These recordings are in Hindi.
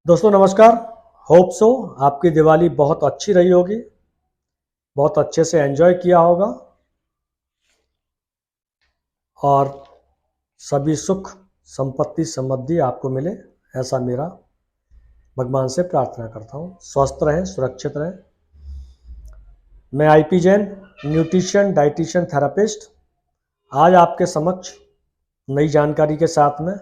दोस्तों नमस्कार। होप सो आपकी दिवाली बहुत अच्छी रही होगी, बहुत अच्छे से एंजॉय किया होगा और सभी सुख संपत्ति समृद्धि आपको मिले, ऐसा मेरा भगवान से प्रार्थना करता हूँ। स्वस्थ रहें, सुरक्षित रहें। मैं IP Jain, nutrition dietitian therapist, आज आपके समक्ष नई जानकारी के साथ में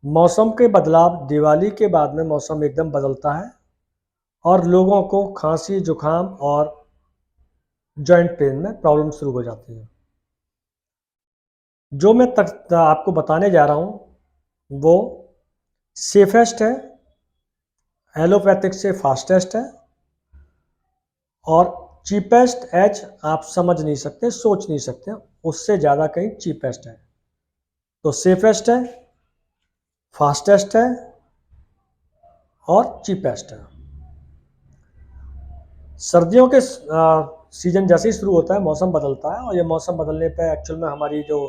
मौसम के बदलाव, दिवाली के बाद में मौसम एकदम बदलता है और लोगों को खांसी जुकाम और जॉइंट पेन में प्रॉब्लम शुरू हो जाती है। जो मैं आपको बताने जा रहा हूँ वो सेफेस्ट है, एलोपैथिक से फास्टेस्ट है और चीपेस्ट एज आप समझ नहीं सकते, सोच नहीं सकते, उससे ज़्यादा कहीं चीपेस्ट है। तो सेफेस्ट है, फास्टेस्ट है और चीपेस्ट है। सर्दियों के सीजन जैसे ही शुरू होता है मौसम बदलता है और ये मौसम बदलने पे एक्चुअल में हमारी जो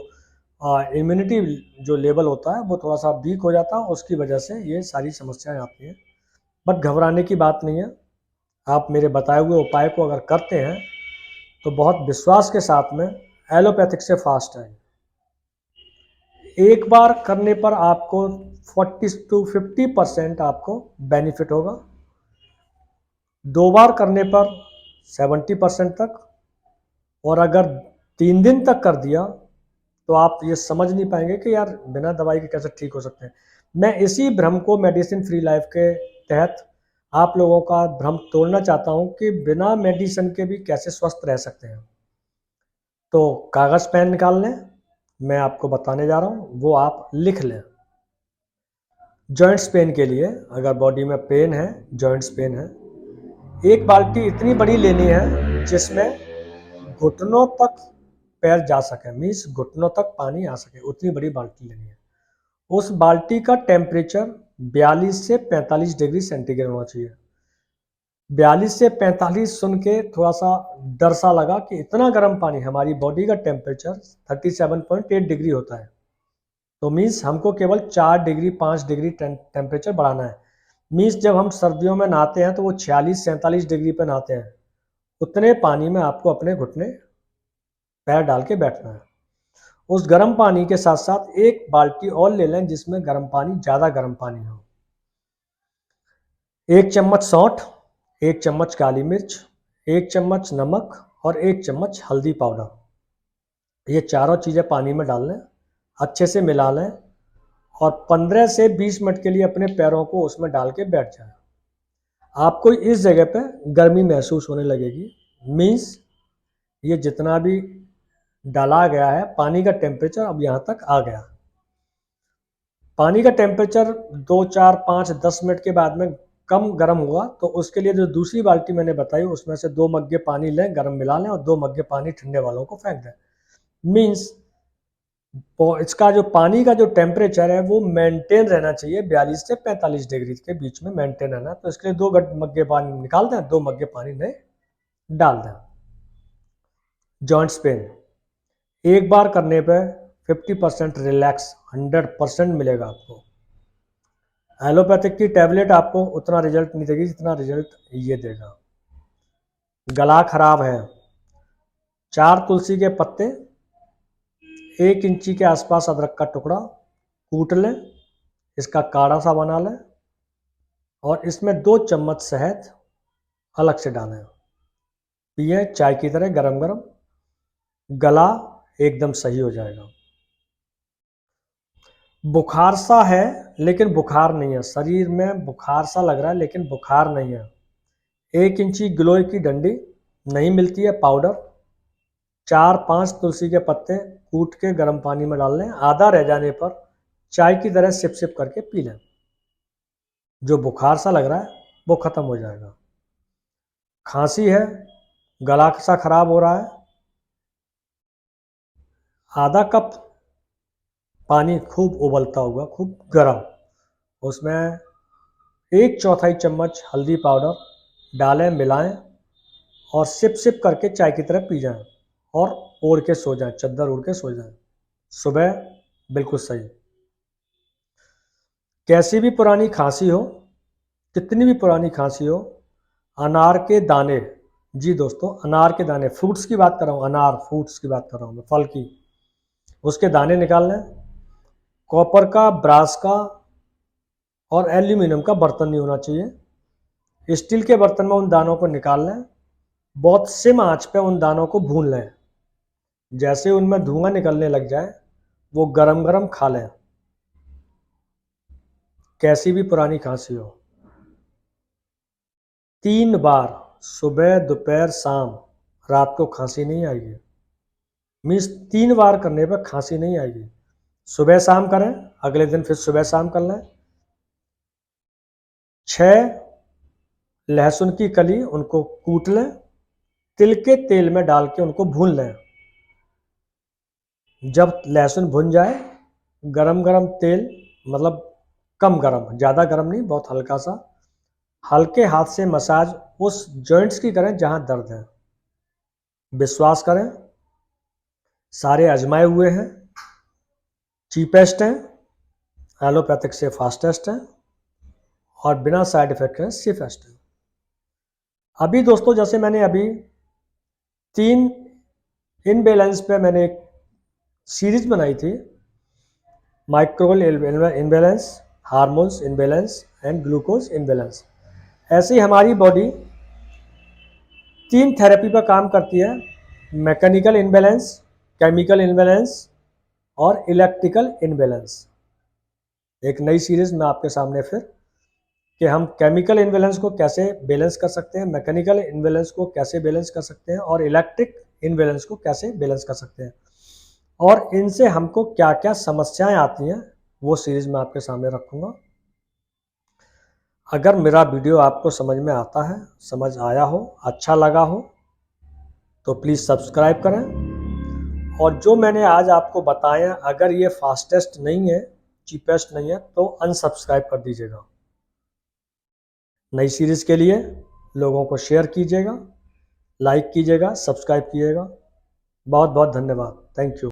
इम्यूनिटी जो लेवल होता है वो थोड़ा सा वीक हो जाता है, उसकी वजह से ये सारी समस्याएं आती हैं। बट घबराने की बात नहीं है, आप मेरे बताए हुए उपाय को अगर करते हैं तो बहुत विश्वास के साथ में एलोपैथिक से फास्ट है। एक बार करने पर आपको 40 to 50% आपको बेनिफिट होगा, 2 बार करने पर 70% तक, और अगर 3 दिन तक कर दिया तो आप ये समझ नहीं पाएंगे कि यार बिना दवाई के कैसे ठीक हो सकते हैं। मैं इसी भ्रम को मेडिसिन फ्री लाइफ के तहत आप लोगों का भ्रम तोड़ना चाहता हूं कि बिना मेडिसिन के भी कैसे स्वस्थ रह सकते हैं। तो कागज़ पेन निकाल लें, मैं आपको बताने जा रहा हूं, वो आप लिख लें। जॉइंट्स पेन के लिए, अगर बॉडी में पेन है, जॉइंट्स पेन है, एक बाल्टी इतनी बड़ी लेनी है जिसमें घुटनों तक पैर जा सके, मीन्स घुटनों तक पानी आ सके, उतनी बड़ी बाल्टी लेनी है। उस बाल्टी का टेम्परेचर 42 से 45 डिग्री सेंटीग्रेड होना चाहिए। 42 से 45 सुन के थोड़ा सा डर सा लगा कि इतना गर्म पानी, हमारी बॉडी का टेम्परेचर 37.8 डिग्री होता है। तो मीन्स हमको केवल 4 डिग्री 5 डिग्री टेम्परेचर बढ़ाना है। मीन्स जब हम सर्दियों में नहाते हैं तो वो 46-47 डिग्री पे नहाते हैं, उतने पानी में आपको अपने घुटने पैर डाल के बैठना है। उस गर्म पानी के साथ साथ एक बाल्टी और ले लें जिसमें गर्म पानी, ज़्यादा गर्म पानी हो। 1 चम्मच सौंठ, 1 चम्मच काली मिर्च, 1 चम्मच नमक और 1 चम्मच हल्दी पाउडर, ये चारों चीज़ें पानी में डाल लें, अच्छे से मिला लें और 15 से 20 मिनट के लिए अपने पैरों को उसमें डाल के बैठ जाएं। आपको इस जगह पे गर्मी महसूस होने लगेगी, मीन्स ये जितना भी डाला गया है पानी का टेम्परेचर अब यहाँ तक आ गया। पानी का टेम्परेचर 2, 4, 5, 10 मिनट के बाद में कम गर्म हुआ तो उसके लिए जो दूसरी बाल्टी मैंने बताई उसमें से 2 मग्गे पानी लें, गर्म मिला लें और 2 मग्गे पानी ठंडे वालों को फेंक दें। मीन्स इसका जो पानी का जो टेम्परेचर है वो मेंटेन रहना चाहिए, 42 से 45 डिग्री के बीच में मेंटेन रहना। तो इसके लिए 2 मग्गे पानी निकाल दें, 2 मग्गे पानी नए डाल दें। जॉइंट्स पेन एक बार करने पे 50% रिलैक्स 100% मिलेगा आपको। एलोपैथिक की टैबलेट आपको उतना रिजल्ट नहीं देगी जितना रिजल्ट ये देगा। गला खराब है, 4 तुलसी के पत्ते, 1 इंची के आसपास अदरक का टुकड़ा कूट लें, इसका काढ़ा सा बना लें और इसमें 2 चम्मच शहद अलग से डालें, पिए चाय की तरह गरम गरम, गला एकदम सही हो जाएगा। बुखार सा है लेकिन बुखार नहीं है, शरीर में बुखार सा लग रहा है लेकिन बुखार नहीं है। 1 इंची गिलोय की डंडी, नहीं मिलती है पाउडर, 4-5 तुलसी के पत्ते कूट के गर्म पानी में डाल लें, आधा रह जाने पर चाय की तरह सिप सिप करके पी लें, जो बुखार सा लग रहा है वो खत्म हो जाएगा। खांसी है, गला सा खराब हो रहा है, आधा कप पानी खूब उबलता हुआ, खूब गर्म, उसमें 1/4 चम्मच हल्दी पाउडर डालें, मिलाएं और सिप सिप करके चाय की तरह पी जाएं और ओढ़ के सो जाएं, चद्दर ओढ़ के सो जाएं, सुबह बिल्कुल सही। कैसी भी पुरानी खांसी हो, कितनी भी पुरानी खांसी हो, अनार के दाने, जी दोस्तों अनार के दाने, फ्रूट्स की बात कर रहा हूँ, अनार फ्रूट्स की बात कर रहा हूँ मैं, फल की, उसके दाने निकालना है। कॉपर का, ब्रास का और एल्यूमिनियम का बर्तन नहीं होना चाहिए। स्टील के बर्तन में उन दानों को निकाल लें, बहुत सिम आंच पे उन दानों को भून लें। जैसे उनमें धुआं निकलने लग जाए वो गरम गरम खा लें, कैसी भी पुरानी खांसी हो। 3 बार, सुबह दोपहर शाम, रात को खांसी नहीं आएगी। मीन्स 3 बार करने पर खांसी नहीं आएगी। सुबह शाम करें, अगले दिन फिर सुबह शाम कर लें। 6 लहसुन की कली, उनको कूट लें, तिल के तेल में डाल के उनको भून लें। जब लहसुन भुन जाए, गरम गरम तेल, मतलब कम गरम, ज़्यादा गरम नहीं, बहुत हल्का सा, हल्के हाथ से मसाज उस जॉइंट्स की करें जहां दर्द है। विश्वास करें, सारे आजमाए हुए हैं, चीपेस्ट हैं, एलोपैथिक से फास्टेस्ट है और बिना साइड इफेक्ट के सेफेस्ट है। अभी दोस्तों जैसे मैंने अभी 3 इनबैलेंस पे मैंने एक सीरीज बनाई थी, माइक्रोल imbalance, hormones imbalance and glucose imbalance. ऐसे ही हमारी बॉडी 3 थेरेपी पर काम करती है, मैकेनिकल इनबैलेंस, केमिकल इनबैलेंस और इलेक्ट्रिकल इनबैलेंस। एक नई सीरीज में आपके सामने फिर, कि हम केमिकल इनबैलेंस को कैसे बैलेंस कर सकते हैं, मैकेनिकल इनबैलेंस को कैसे बैलेंस कर सकते हैं और इलेक्ट्रिक इनबैलेंस को कैसे बैलेंस कर सकते हैं, और इनसे हमको क्या क्या समस्याएं आती हैं वो सीरीज में आपके सामने रखूंगा। अगर मेरा वीडियो आपको समझ में आता है, समझ आया हो, अच्छा लगा हो, तो प्लीज़ सब्सक्राइब करें। और जो मैंने आज आपको बताया, अगर ये फास्टेस्ट नहीं है, चीपेस्ट नहीं है, तो अनसब्सक्राइब कर दीजिएगा। नई सीरीज़ के लिए लोगों को शेयर कीजिएगा, लाइक कीजिएगा, सब्सक्राइब कीजिएगा। बहुत बहुत धन्यवाद। Thank you.